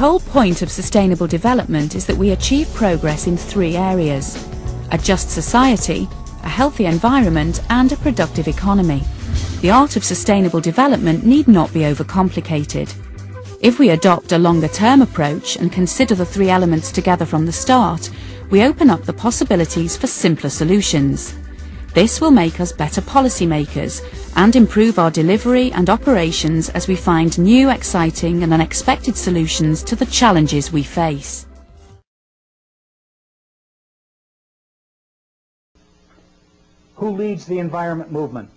whole point of sustainable development is that we achieve progress in 3 areas: a just society, a healthy environment and a productive economy. The art of sustainable development need not be overcomplicated. If we adopt a longer-term approach and consider the 3 elements together from the start, we open up the possibilities for simpler solutions. This will make us better policymakers and improve our delivery and operations as we find new, exciting and unexpected solutions to the challenges we face. Who leads the environment movement?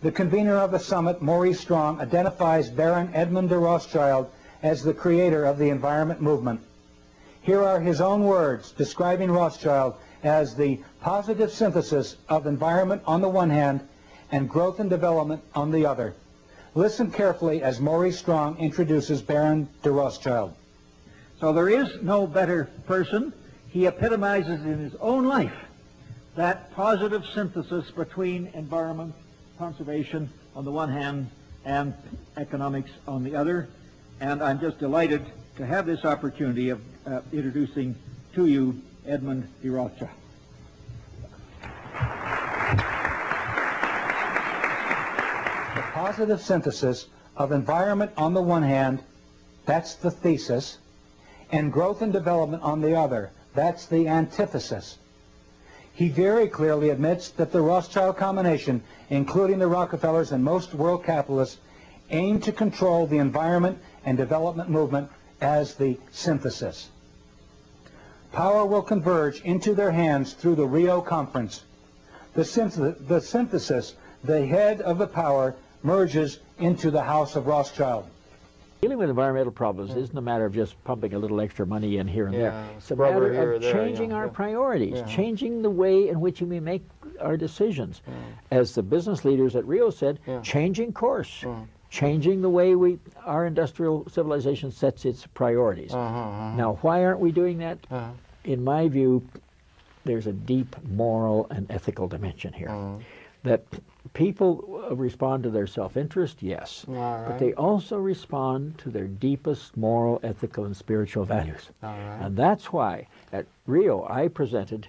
The convener of the summit, Maurice Strong, identifies Baron Edmund de Rothschild as the creator of the environment movement. Here are his own words describing Rothschild as the positive synthesis of environment on the one hand and growth and development on the other. Listen carefully as Maurice Strong introduces Baron de Rothschild. So there is no better person. He epitomizes in his own life that positive synthesis between environment, conservation on the one hand and economics on the other. And I'm just delighted to have this opportunity of introducing to you Edmund de Rothschild. The positive synthesis of environment on the one hand, that's the thesis, and growth and development on the other, that's the antithesis. He very clearly admits that the Rothschild combination, including the Rockefellers and most world capitalists, aim to control the environment and development movement as the synthesis. Power will converge into their hands through the Rio Conference. The synthesis, the head of the power, merges into the House of Rothschild. Dealing with environmental problems isn't a matter of just pumping a little extra money in here and there. It's a matter of changing our priorities, changing the way in which we make our decisions. As the business leaders at Rio said, changing course, changing the way our industrial civilization sets its priorities. Now, why aren't we doing that? In my view, there's a deep moral and ethical dimension here. That people respond to their self-interest, yes, but they also respond to their deepest moral, ethical, and spiritual values. And that's why at Rio I presented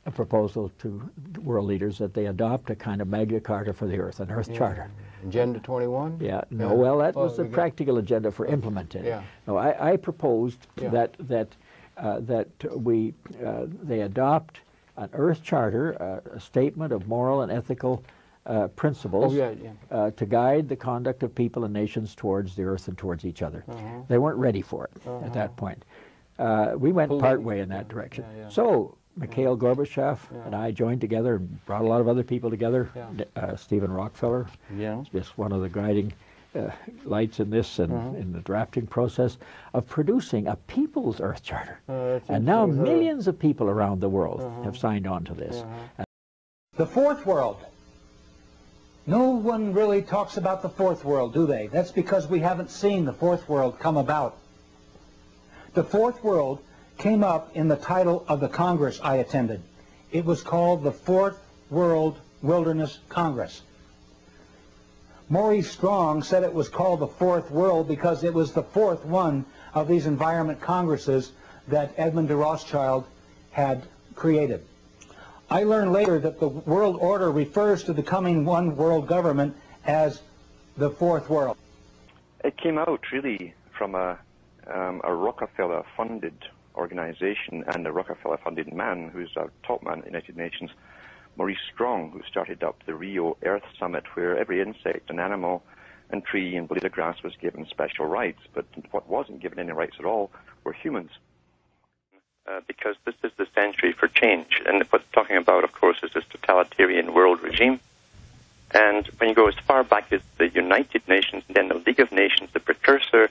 a proposal to world leaders that they adopt a kind of Magna Carta for the Earth, an Earth Charter. Agenda 21? Yeah, no, well, that was the practical agenda for implementing it. No, I proposed that they adopt an Earth Charter, a statement of moral and ethical principles to guide the conduct of people and nations towards the Earth and towards each other. They weren't ready for it at that point. We went partway in that direction. So Mikhail Gorbachev and I joined together and brought a lot of other people together. Stephen Rockefeller, just one of the guiding lights in this and in the drafting process of producing a People's Earth Charter. And now millions of people around the world have signed on to this. The fourth world. No one really talks about the fourth world, do they? That's because we haven't seen the fourth world come about. The fourth world came up in the title of the Congress I attended. It was called the Fourth World Wilderness Congress. Maurice Strong said it was called the Fourth World because it was the fourth one of these environment congresses that Edmund de Rothschild had created. I learned later that the world order refers to the coming one world government as the Fourth World. It came out really from a Rockefeller-funded organization and a Rockefeller-funded man who's a top man at the United Nations, Maurice Strong, who started up the Rio Earth Summit, where every insect and animal and tree and blade of grass was given special rights, but what wasn't given any rights at all were humans. Because this is the century for change, and what we're talking about, of course, is this totalitarian world regime. And when you go as far back as the United Nations and then the League of Nations, the precursor,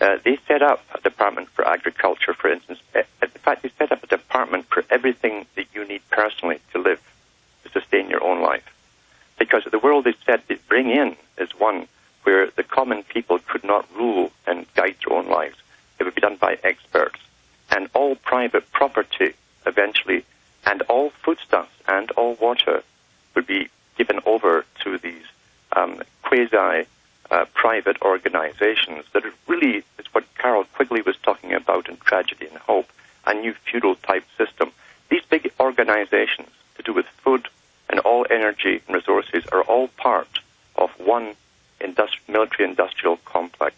they set up a department for agriculture, for instance. In fact, they set up a department for everything that you need personally to live, to sustain your own life. Because the world they said they'd bring in is one where the common people could not rule and guide their own lives. It would be done by experts. And all private property, eventually, and all foodstuffs and all water would be given over to these private organizations that are really, is what Carroll Quigley was talking about in Tragedy and Hope, a new feudal-type system. These big organizations to do with food and all energy and resources are all part of one military-industrial complex.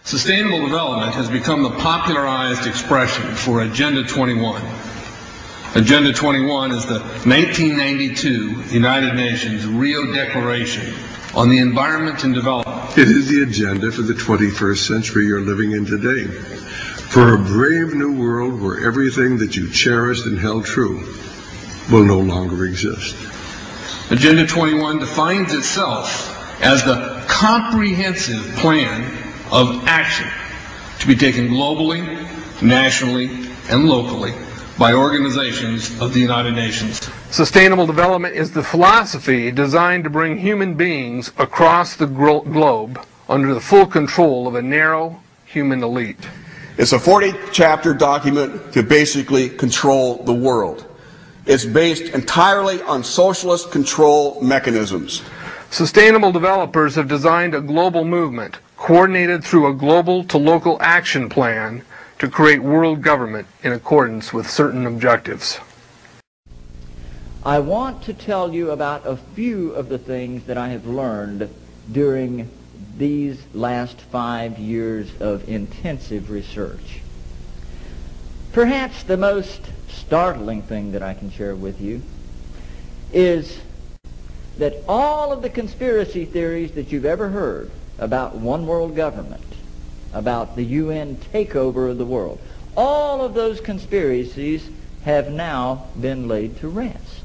Sustainable development has become the popularized expression for Agenda 21. Agenda 21 is the 1992 United Nations Rio Declaration on the Environment and Development. It is the agenda for the 21st century you're living in today. For a brave new world where everything that you cherished and held true will no longer exist. Agenda 21 defines itself as the comprehensive plan of action to be taken globally, nationally, and locally by organizations of the United Nations. Sustainable development is the philosophy designed to bring human beings across the globe under the full control of a narrow human elite. It's a 40-chapter document to basically control the world. It's based entirely on socialist control mechanisms. Sustainable developers have designed a global movement coordinated through a global to local action plan to create world government in accordance with certain objectives. I want to tell you about a few of the things that I have learned during these last 5 years of intensive research. Perhaps the most startling thing that I can share with you is that all of the conspiracy theories that you've ever heard about one world government, about the UN takeover of the world, all of those conspiracies have now been laid to rest.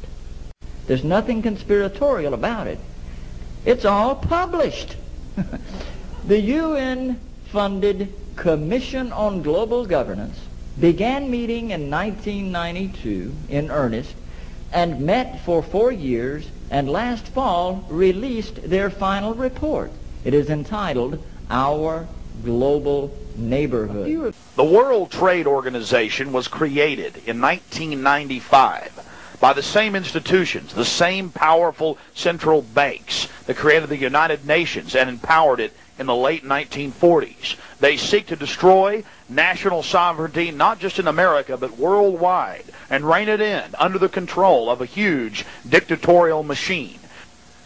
There's nothing conspiratorial about it. It's all published. The UN-funded Commission on Global Governance began meeting in 1992 in earnest and met for 4 years, and last fall released their final report. It is entitled Our Global Neighborhood. The World Trade Organization was created in 1995 by the same institutions, the same powerful central banks that created the United Nations and empowered it in the late 1940s. They seek to destroy national sovereignty not just in America but worldwide and rein it in under the control of a huge dictatorial machine.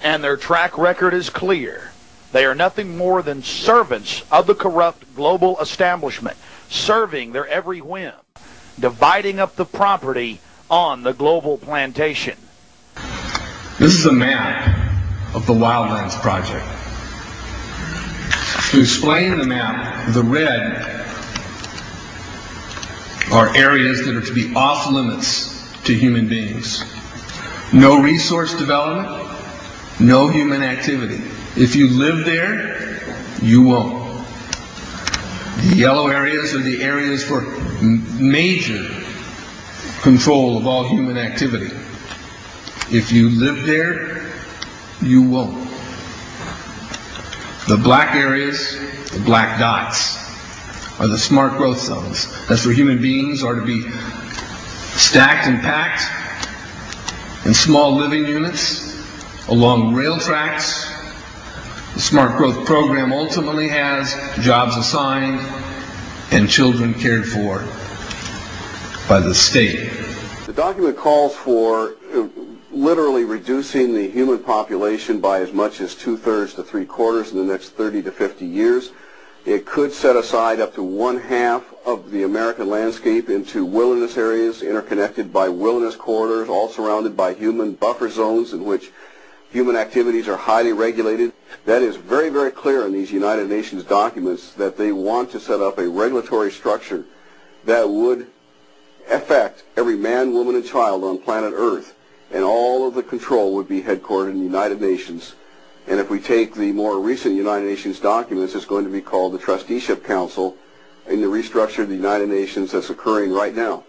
And their track record is clear. They are nothing more than servants of the corrupt global establishment, serving their every whim, dividing up the property on the global plantation. This is a map of the Wildlands Project. To explain the map, the red are areas that are to be off limits to human beings. No resource development, no human activity. If you live there, you won't. The yellow areas are the areas for major control of all human activity. If you live there, you won't. The black areas, the black dots, are the smart growth zones. That's where human beings are to be stacked and packed in small living units along rail tracks. The Smart Growth Program ultimately has jobs assigned and children cared for by the state. The document calls for literally reducing the human population by as much as 2/3 to 3/4 in the next 30 to 50 years. It could set aside up to 1/2 of the American landscape into wilderness areas interconnected by wilderness corridors, all surrounded by human buffer zones in which human activities are highly regulated. That is very, very clear in these United Nations documents that they want to set up a regulatory structure that would affect every man, woman, and child on planet Earth, and all of the control would be headquartered in the United Nations. And if we take the more recent United Nations documents, it's going to be called the Trusteeship Council in the restructure of the United Nations that's occurring right now.